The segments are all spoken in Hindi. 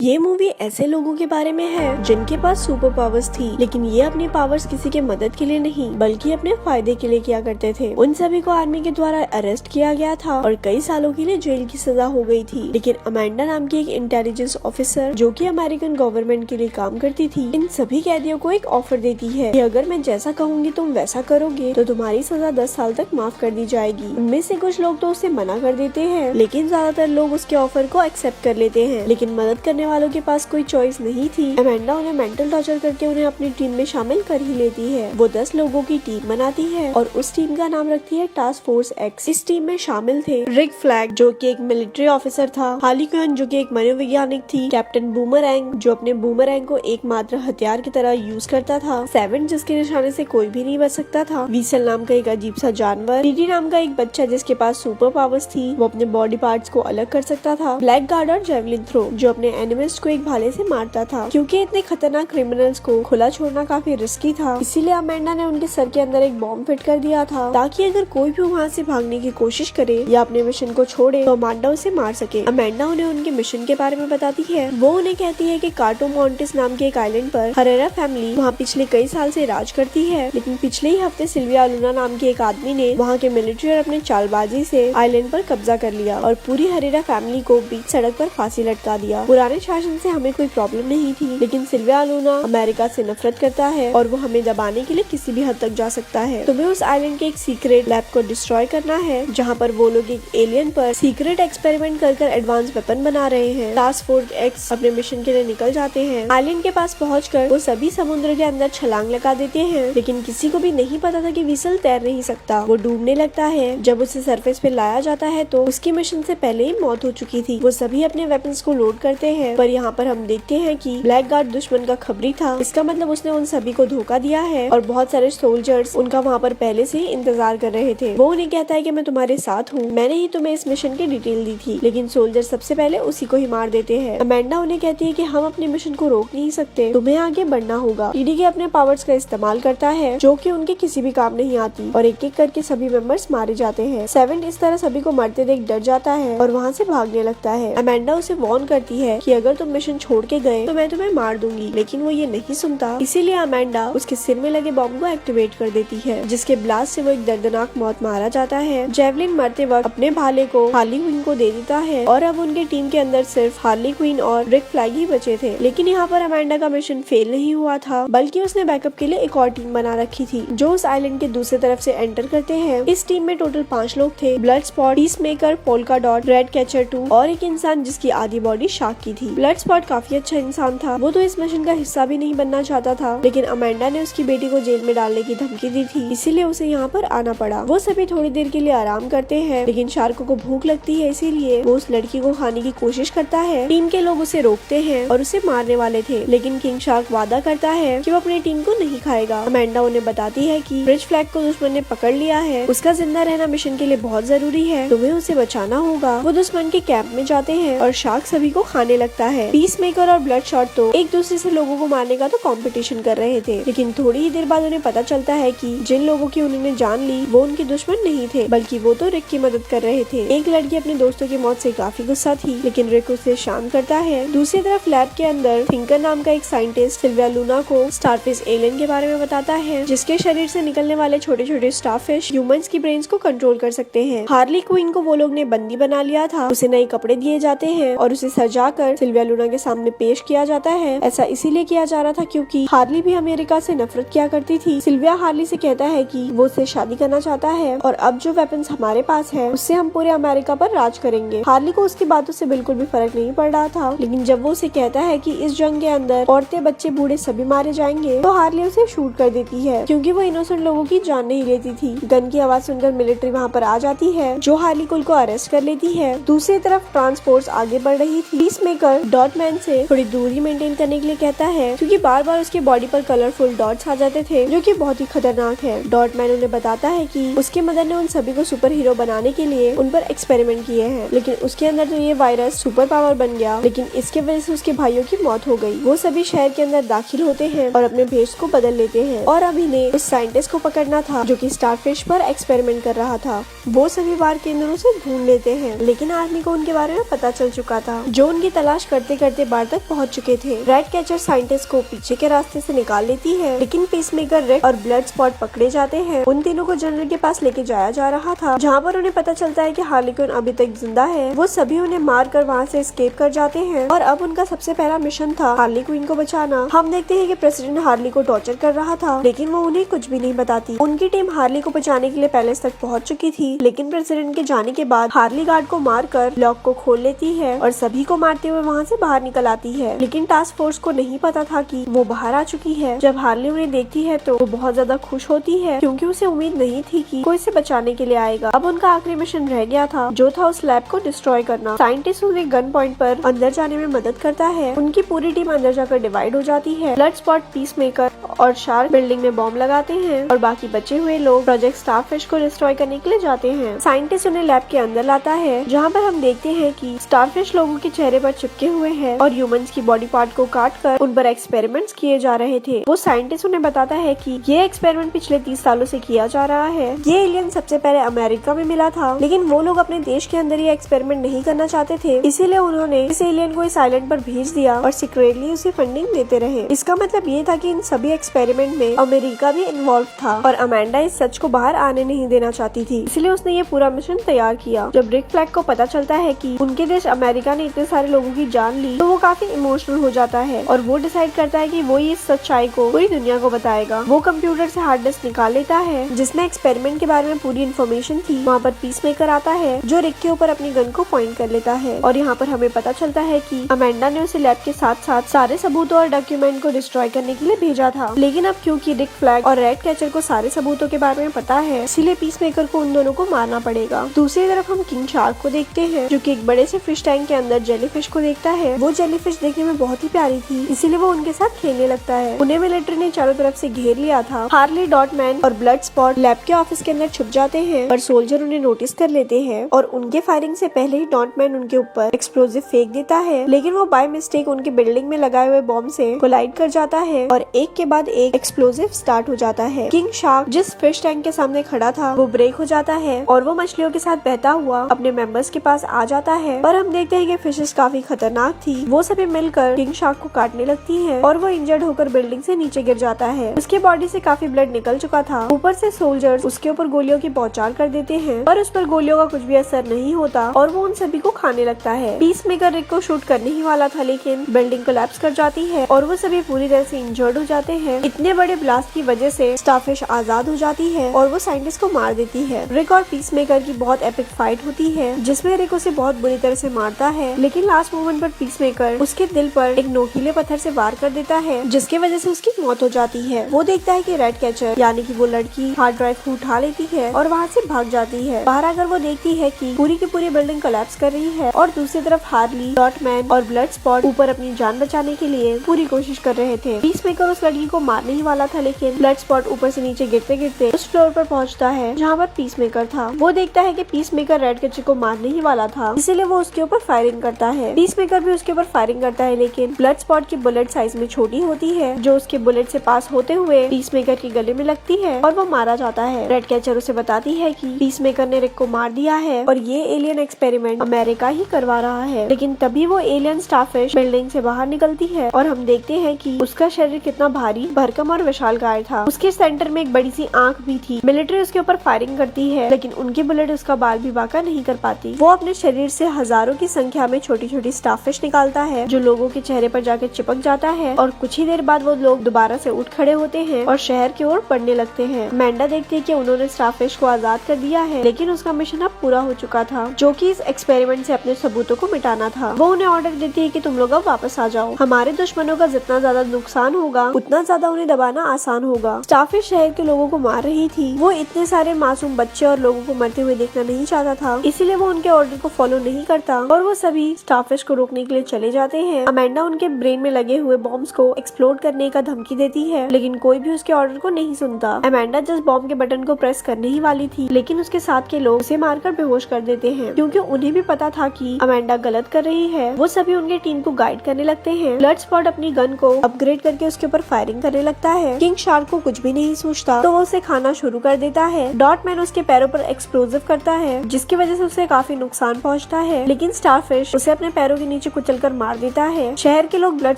ये मूवी ऐसे लोगों के बारे में है जिनके पास सुपर पावर्स थी, लेकिन ये अपने पावर्स किसी के मदद के लिए नहीं बल्कि अपने फायदे के लिए किया करते थे। उन सभी को आर्मी के द्वारा अरेस्ट किया गया था और कई सालों के लिए जेल की सजा हो गई थी। लेकिन अमेंडा नाम की एक इंटेलिजेंस ऑफिसर जो कि अमेरिकन गवर्नमेंट के लिए काम करती थी, इन सभी कैदियों को एक ऑफर देती है कि अगर मैं जैसा कहूँगी तुम वैसा करोगे तो तुम्हारी सजा 10 साल तक माफ कर दी जाएगी। उनमें से कुछ लोग तो उससे मना कर देते हैं, लेकिन ज्यादातर लोग उसके ऑफर को एक्सेप्ट कर लेते हैं। लेकिन मदद करने वालों के पास कोई चॉइस नहीं थी। अमेंडा उन्हें मेंटल टॉर्चर करके उन्हें अपनी टीम में शामिल कर ही लेती है। वो 10 लोगों की टीम बनाती है और उस टीम का नाम रखती है टास्क फोर्स एक्स। इस टीम में शामिल थे रिक फ्लैग जो कि एक मिलिट्री ऑफिसर था, हार्ली क्विन जो कि एक मनोवैज्ञानिक थी, कैप्टन बूमरैंग जो अपने बूमरैंग को एकमात्र हथियार की तरह यूज करता था, सेवन जिसके निशाने से कोई भी नहीं बच सकता था, वीसल नाम का एक अजीब सा जानवर, टीटी नाम का एक बच्चा जिसके पास सुपर पावर्स थी, वो अपने बॉडी पार्ट्स को अलग कर सकता था, ब्लैक गार्ड और जेवलिन थ्रो जो अपने एनिमिस्ट को एक भाले से मारता था। क्योंकि इतने खतरनाक क्रिमिनल्स को खुला छोड़ना काफी रिस्की था, इसीलिए अमेंडा ने उनके सर के अंदर एक बॉम्ब फिट कर दिया था ताकि अगर कोई भी वहाँ से भागने की कोशिश करे या अपने मिशन को छोड़े तो अमेंडा उसे मार सके। अमेंडा उन्हें उनके मिशन के बारे में बताती है। वो उन्हें कहती है कि कार्टो मॉन्टिस नाम के एक आइलैंड पर हरेरा फैमिली वहाँ पिछले कई साल से राज करती है, लेकिन पिछले ही हफ्ते सिल्विया लूना नाम के एक आदमी ने वहाँ के मिलिट्री और अपने चालबाजी से आइलैंड पर कब्जा कर लिया और पूरी हरेरा फैमिली को बीच सड़क पर फांसी लटका दिया। पुराने शासन से हमें कोई प्रॉब्लम नहीं थी, लेकिन सिल्विया लूना अमेरिका से नफरत करता है और वो हमें दबाने के लिए किसी भी हद तक जा सकता है। तुम्हें उस आइलैंड के एक सीक्रेट लैब को डिस्ट्रॉय करना है जहाँ पर वो लोग एक एलियन पर सीक्रेट एक्सपेरिमेंट कर एडवांस वेपन बना रहे हैं। टास्क फोर्स एक्स अपने मिशन के लिए निकल जाते हैं। आइलैंड के पास पहुंचकर वो सभी समुद्र के अंदर छलांग लगा देते हैं, लेकिन किसी को भी नहीं पता था कि विसल तैर नहीं सकता। वो डूबने लगता है। जब उसे सरफेस पे लाया जाता है तो उसकी मिशन से पहले ही मौत हो चुकी थी। वो सभी अपने वेपन्स को लोड करते हैं, पर यहाँ पर हम देखते हैं कि ब्लैक गार्ड दुश्मन का खबरी था। इसका मतलब उसने उन सभी को धोखा दिया है और बहुत सारे सोल्जर्स उनका वहाँ पर पहले से ही इंतजार कर रहे थे। वो उन्हें कहता है कि मैं तुम्हारे साथ हूँ, मैंने ही तुम्हें इस मिशन की डिटेल दी थी, लेकिन सोल्जर सबसे पहले उसी को ही मार देते हैं। अमेंडा उन्हें कहती है कि हम अपने मिशन को रोक नहीं सकते, तुम्हें आगे बढ़ना होगा। टीडी अपने पावर्स का इस्तेमाल करता है जो कि उनके किसी भी काम नहीं आती और एक एक करके सभी मेंबर्स मारे जाते हैं। सेवन इस तरह सभी को मरते देख डर जाता है और वहाँ से भागने लगता है। अमेंडा उसे वार्न करती है कि अगर तुम मिशन छोड़ के गए तो मैं तुम्हें मार दूंगी, लेकिन वो ये नहीं सुनता। इसीलिए अमेंडा उसके सिर में लगे बॉम्ब को एक्टिवेट कर देती है, जिसके ब्लास्ट से वो एक दर्दनाक मौत मारा जाता है। जेवलिन मरते वक्त अपने भाले को हार्ली क्विन को दे देता है और अब उनके टीम के अंदर सिर्फ हार्ली क्विन और रिक फ्लैग ही बचे थे। लेकिन यहाँ पर अमेंडा का मिशन फेल नहीं हुआ था, बल्कि उसने बैकअप के लिए एक और टीम बना रखी थी जो उस आइलैंड के दूसरी तरफ से एंटर करते हैं। इस टीम में टोटल 5 लोग थे, blood spot, peacemaker, polka dot, red catcher 2 और एक इंसान जिसकी आधी बॉडी शार्क की थी। ब्लड स्पॉट काफी अच्छा इंसान था, वो तो इस मिशन का हिस्सा भी नहीं बनना चाहता था, लेकिन अमेंडा ने उसकी बेटी को जेल में डालने की धमकी दी थी, इसीलिए उसे यहाँ पर आना पड़ा। वो सभी थोड़ी देर के लिए आराम करते हैं, लेकिन शार्क को भूख लगती है, इसीलिए वो उस लड़की को खाने की कोशिश करता है। टीम के लोग उसे रोकते हैं और उसे मारने वाले थे, लेकिन किंग शार्क वादा करता है कि वो अपनी टीम को नहीं खाएगा। अमेंडा उन्हें बताती है कि रिच फ्लैग को दुश्मन ने पकड़ लिया है, उसका जिंदा रहना मिशन के लिए बहुत जरूरी है, तुम्हें उसे बचाना होगा। वो दुश्मन के कैंप में जाते हैं और शार्क सभी को खाने लगता है। पीसमेकर और ब्लड शॉट तो एक दूसरे से लोगों को मारने का तो कंपटीशन कर रहे थे, लेकिन थोड़ी ही देर बाद उन्हें पता चलता है कि जिन लोगों की उन्होंने जान ली वो उनके दुश्मन नहीं थे, बल्कि वो तो रिक की मदद कर रहे थे। एक लड़की अपने दोस्तों की मौत से काफी गुस्सा थी, लेकिन रिक उसे शांत करता है। दूसरी तरफ लैब के अंदर थिंकर नाम का एक साइंटिस्ट सिल्विया लूना को स्टारफिश एलियन के बारे में बताता है, जिसके शरीर से निकलने वाले छोटे छोटे स्टारफिश ह्यूमंस की ब्रेन्स को कंट्रोल कर सकते हैं। हार्ली क्विन को वो लोग ने बंदी बना लिया था, उसे नए कपड़े दिए जाते हैं और उसे सजाकर सिल्विया लूना के सामने पेश किया जाता है। ऐसा इसीलिए किया जा रहा था क्योंकि हार्ली भी अमेरिका से नफरत किया करती थी। सिल्विया हार्ली से कहता है कि वो उससे शादी करना चाहता है और अब जो वेपन्स हमारे पास है उससे हम पूरे अमेरिका पर राज करेंगे। हार्ली को उसकी बातों से बिल्कुल भी फर्क नहीं पड़ रहा था, लेकिन जब वो उसे कहता है कि इस जंग के अंदर औरतें, बच्चे, बूढ़े सभी मारे जाएंगे तो हार्ली उसे शूट कर देती है, क्योंकि वो इनोसेंट लोगों की जान नहीं लेती थी। गन की आवाज सुनकर मिलिट्री वहाँ पर आ जाती है, जो हार्ली कुल को अरेस्ट कर लेती है। दूसरी तरफ ट्रांसपोर्ट आगे बढ़ रही थी। पीसमेकर डॉटमैन से थोड़ी दूरी मेंटेन करने के लिए कहता है, क्योंकि बार बार उसके बॉडी पर कलरफुल डॉट्स आ जाते थे जो कि बहुत ही खतरनाक है। डॉटमैन उन्हें बताता है कि उसके मदर ने उन सभी को सुपर हीरो बनाने के लिए उन पर एक्सपेरिमेंट किए हैं, लेकिन उसके अंदर तो ये वायरस सुपर पावर बन गया, लेकिन इसके वजह से उसके भाइयों की मौत हो गई। वो सभी शहर के अंदर दाखिल होते हैं और अपने भेष को बदल लेते हैं और अब इन्हें उस साइंटिस्ट को पकड़ना था जो कि स्टारफिश पर एक्सपेरिमेंट कर रहा था। वो सभी बार केंद्रों से ढूंढ लेते हैं, लेकिन आर्मी को उनके बारे में पता चल चुका था, जो उनकी तलाश करते करते बार तक पहुंच चुके थे। रेड कैचर साइंटिस्ट को पीछे के रास्ते से निकाल लेती है, लेकिन पीसमेकर, रिक और ब्लड स्पॉट पकड़े जाते हैं। उन तीनों को जनरल के पास लेके जाया जा रहा था, जहाँ पर उन्हें पता चलता है कि हार्ली क्विन अभी तक जिंदा है। वो सभी उन्हें मार कर वहाँ से एस्केप कर जाते हैं और अब उनका सबसे पहला मिशन था हार्ली क्विन को बचाना। हम देखते हैं कि प्रेसिडेंट हार्ली को टॉर्चर कर रहा था, लेकिन वो उन्हें कुछ भी नहीं बताती। उनकी टीम हार्ली को बचाने के लिए पैलेस तक पहुंच चुकी थी, लेकिन प्रेसिडेंट के जाने के बाद हार्ली गार्ड को मारकर लॉक को खोल लेती है और सभी को मारते हुए वहाँ से बाहर निकल आती है। लेकिन टास्क फोर्स को नहीं पता था कि वो बाहर आ चुकी है। जब हार्ली उन्हें देखती है तो वो बहुत ज्यादा खुश होती है, क्योंकि उसे उम्मीद नहीं थी कि कोई इसे बचाने के लिए आएगा। अब उनका आखिरी मिशन रह गया था, जो था उस लैब को डिस्ट्रॉय करना। साइंटिस्ट उन्हें गन पॉइंट पर अंदर जाने में मदद करता है। उनकी पूरी टीम अंदर जाकर डिवाइड हो जाती है। ब्लड स्पॉट, पीसमेकर और शार्क बिल्डिंग में बॉम्ब लगाते हैं और बाकी बचे हुए लोग प्रोजेक्ट स्टारफिश को डिस्ट्रॉय करने के लिए जाते हैं। साइंटिस्ट उन्हें लैब के अंदर लाता है, जहाँ पर हम देखते हैं कि स्टारफिश लोगों के चेहरे पर चिपके हुए हैं और ह्यूमंस की बॉडी पार्ट को काट कर उन पर एक्सपेरिमेंट्स किए जा रहे थे। वो साइंटिस्ट उन्हें बताता है कि ये एक्सपेरिमेंट पिछले 30 सालों से किया जा रहा है। ये एलियन सबसे पहले अमेरिका में मिला था, लेकिन वो लोग अपने देश के अंदर ये एक्सपेरिमेंट नहीं करना चाहते थे, इसीलिए उन्होंने इस एलियन को इस आइलैंड पर भेज दिया और सीक्रेटली उसे फंडिंग देते रहे। इसका मतलब ये था कि इन सभी एक्सपेरिमेंट में अमेरिका भी इन्वॉल्व था और अमेंडा इस सच को बाहर आने नहीं देना चाहती थी, इसलिए उसने ये पूरा मिशन तैयार किया। जब रिक फ्लैग को पता चलता है कि उनके देश अमेरिका ने इतने सारे लोगों की जान ली, तो वो काफी इमोशनल हो जाता है और वो डिसाइड करता है कि वो ये सच्चाई को पूरी दुनिया को बताएगा। वो कंप्यूटर से हार्ड डिस्क निकाल लेता है, जिसमें एक्सपेरिमेंट के बारे में पूरी इन्फॉर्मेशन थी। वहाँ पर पीसमेकर आता है, जो रिक के ऊपर अपनी गन को पॉइंट कर लेता है और यहाँ पर हमें पता चलता है कि अमेंडा ने उसे लैब के साथ साथ सारे सबूतों और डॉक्यूमेंट को डिस्ट्रॉय करने के लिए भेजा था। लेकिन अब क्योंकि रिक फ्लैग और रेड कैचर को सारे सबूतों के बारे में पता है, इसीलिए पीसमेकर को उन दोनों को मारना पड़ेगा। दूसरी तरफ हम किंग शार्क को देखते हैं, जो कि एक बड़े से फिश टैंक के अंदर जेलीफिश को देखता है। वो जेलीफिश देखने में बहुत ही प्यारी थी, इसीलिए वो उनके साथ खेलने लगता है। उन्हें मिलिट्री ने चारों तरफ से घेर लिया था। हार्ली, डॉटमैन और ब्लड स्पॉट लैब के ऑफिस के अंदर छुप जाते हैं, पर सोल्जर उन्हें नोटिस कर लेते हैं और उनके फायरिंग से पहले ही डॉटमैन उनके ऊपर एक्सप्लोजिव फेंक देता है, लेकिन वो बाय मिस्टेक उनके बिल्डिंग में लगाए हुए बॉम्ब से कोलाइड कर जाता है और एक के बाद एक एक्सप्लोजिव स्टार्ट हो जाता है। किंग शार्क जिस फिश टैंक के सामने खड़ा था वो ब्रेक हो जाता है और वो मछलियों के साथ बहता हुआ अपने मेंबर्स के पास आ जाता है, पर हम देखते हैं कि फिशेस काफी खतरनाक थी। वो सभी मिलकर किंग शार्क को काटने लगती है और वो इंजर्ड होकर बिल्डिंग से नीचे गिर जाता है। उसके बॉडी से काफी ब्लड निकल चुका था। ऊपर से सोल्जर्स उसके ऊपर गोलियों की बौछार कर देते हैं, पर उस पर गोलियों का कुछ भी असर नहीं होता और वो उन सभी को खाने लगता है। पीसमेकर रिक को शूट करने ही वाला था, लेकिन बिल्डिंग कोलैप्स कर जाती है और वो सभी पूरी तरह से इंजर्ड हो जाते हैं। इतने बड़े ब्लास्ट की वजह से स्टारफिश आजाद हो जाती है और वो साइंटिस्ट को मार देती है। रिक और पीसमेकर की बहुत एपिक फाइट होती है, जिसमें रिक उसे बहुत बुरी तरह से मारता है, लेकिन लास्ट मोमेंट पर पीसमेकर उसके दिल पर एक नोकीले पत्थर से वार कर देता है, जिसकी वजह से उसकी मौत हो जाती है। वो देखता है कि रेड कैचर यानी कि वो लड़की हार्ड ड्राइव को उठा लेती है और वहाँ से भाग जाती है। बाहर आकर वो देखती है कि पूरी की पूरी बिल्डिंग कोलैप्स कर रही है और दूसरी तरफ हार्ली, डॉटमैन और ब्लड स्पॉट ऊपर अपनी जान बचाने के लिए पूरी कोशिश कर रहे थे। पीसमेकर उस लड़की को मारने ही वाला था, लेकिन ब्लड स्पॉट ऊपर से नीचे गिरते गिरते उस फ्लोर पर पहुंचता है जहाँ पर पीसमेकर था। वो देखता है कि पीसमेकर रेड कैचर को मारने ही वाला था, इसीलिए वो उसके ऊपर फायरिंग करता है। पीसमेकर भी उसके ऊपर फायरिंग करता है, लेकिन ब्लड स्पॉट की बुलेट साइज में छोटी होती है, जो उसके बुलेट से पास होते हुए पीसमेकर के गले में लगती है और वो मारा जाता है। रेड कैचर उसे बताती है कि पीसमेकर ने रिक को मार दिया है और ये एलियन एक्सपेरिमेंट अमेरिका ही करवा रहा है। लेकिन तभी वो एलियन स्टारफिश बिल्डिंग से बाहर निकलती है और हम देखते हैं कि उसका शरीर कितना भारी, भरकम और विशालकाय था। उसके सेंटर में एक बड़ी सी आंख भी थी। मिलिट्री उसके ऊपर फायरिंग करती है, लेकिन उनकी बुलेट उसका बाल भी बांका नहीं कर पाती। वो अपने शरीर से हजारों की संख्या में छोटी छोटी स्टारफिश निकालता है, जो लोगों के चेहरे पर जाकर चिपक जाता है और कुछ ही देर बाद वो लोग दोबारा से उठ खड़े होते हैं और शहर की ओर बढ़ने लगते हैं। अमेंडा देखती है कि उन्होंने स्टारफिश को आजाद कर दिया है, लेकिन उसका मिशन अब पूरा हो चुका था, जो कि इस एक्सपेरिमेंट से अपने सबूतों को मिटाना था। वो उन्हें ऑर्डर देती है कि तुम लोग अब वापस आ जाओ। हमारे दुश्मनों का जितना ज्यादा नुकसान होगा, उतना ज्यादा उन्हें दबाना आसान होगा। स्टारफिश शहर के लोगों को मार रही थी। वो इतने सारे मासूम बच्चे और लोगों को मरते हुए देखना नहीं चाहता था, इसीलिए वो उनके ऑर्डर को फॉलो नहीं करता और वो सभी स्टारफिश को रोकने के लिए चले जाते हैं। अमेंडा उनके ब्रेन में लगे हुए बॉम्ब्स को एक्सप्लोड करने का धमकी देती है, लेकिन कोई भी उसके ऑर्डर को नहीं सुनता। अमेंडा जिस बॉम्ब के बटन को प्रेस करने ही वाली थी, लेकिन उसके साथ के लोग उसे मारकर बेहोश कर देते हैं, क्योंकि उन्हें भी पता था कि अमेंडा गलत कर रही है। वो सभी उनके टीम को गाइड करने लगते हैं। ब्लड स्पॉट अपनी गन को अपग्रेड करके उसके ऊपर फायरिंग करने लगता है। किंग शार्क को कुछ भी नहीं सोचता तो वो उसे खाना शुरू कर देता है। डॉटमैन उसके पैरों पर एक्सप्लोजिव करता है जिसकी वजह से उसे काफी नुकसान पहुंचता है, लेकिन स्टारफिश उसे अपने पैरों के नीचे कुचलकर मार देता है। शहर के लोग ब्लड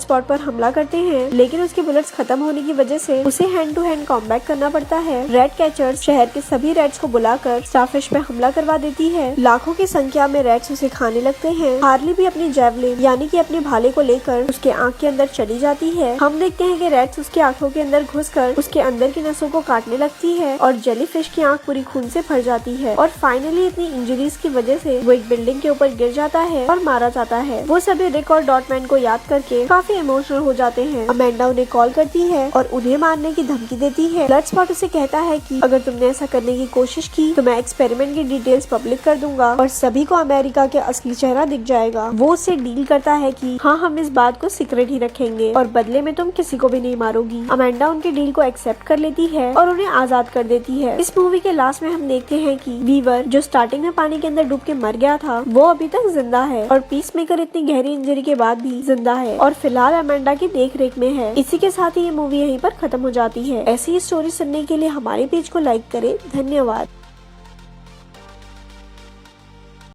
स्पॉट पर हमला करते हैं, लेकिन उसकी बुलेट्स खत्म होने की वजह से उसे हैंड टू हैंड कॉम्बैट करना पड़ता है। रेड कैचर्स शहर के सभी रेड्स को बुलाकर स्टारफिश पे हमला करवा देती है। लाखों की संख्या में रेड्स उसे खाने लगते हैं। हार्ली भी अपनी जैवलिन यानी कि अपने भाले को लेकर उसके आंख के अंदर चली जाती है। हम देखते हैं कि रेड्स उसकी आंखों के अंदर घुसकर उसके अंदर की नसों को काटने लगती है और जेलीफिश की आंख पूरी खून से भर जाती है और फाइनली इतनी इंजरीज की वजह से वो एक बिल्डिंग के ऊपर गिर जाता है और मारा जाता है। वो सभी रिक और डॉटमैन को याद करके काफी इमोशनल हो जाते हैं। अमेंडा उन्हें कॉल करती है और उन्हें मारने की धमकी देती है। ब्लड स्पॉट उसे कहता है कि अगर तुमने ऐसा करने की कोशिश की तो मैं एक्सपेरिमेंट की डिटेल्स पब्लिक कर दूंगा और सभी को अमेरिका के असली चेहरा दिख जाएगा। वो उससे डील करता है कि हाँ, हम इस बात को सीक्रेट ही रखेंगे और बदले में तुम किसी को भी नहीं मारोगी। अमेंडा उनकी डील को एक्सेप्ट कर लेती है और उन्हें आजाद कर देती है। इस मूवी के लास्ट में हम देखते हैं कि वीवर जो स्टार्टिंग में पानी के अंदर डूब के मर गया था वो अभी तक जिंदा है और पीसमेकर इतनी गहरी इंजरी के बाद भी जिंदा है और फिलहाल अमेंडा की देख रेख में है। इसी के साथ ही ये मूवी यहीं पर खत्म हो जाती है। ऐसी ही स्टोरी सुनने के लिए हमारे पेज को लाइक करें। धन्यवाद।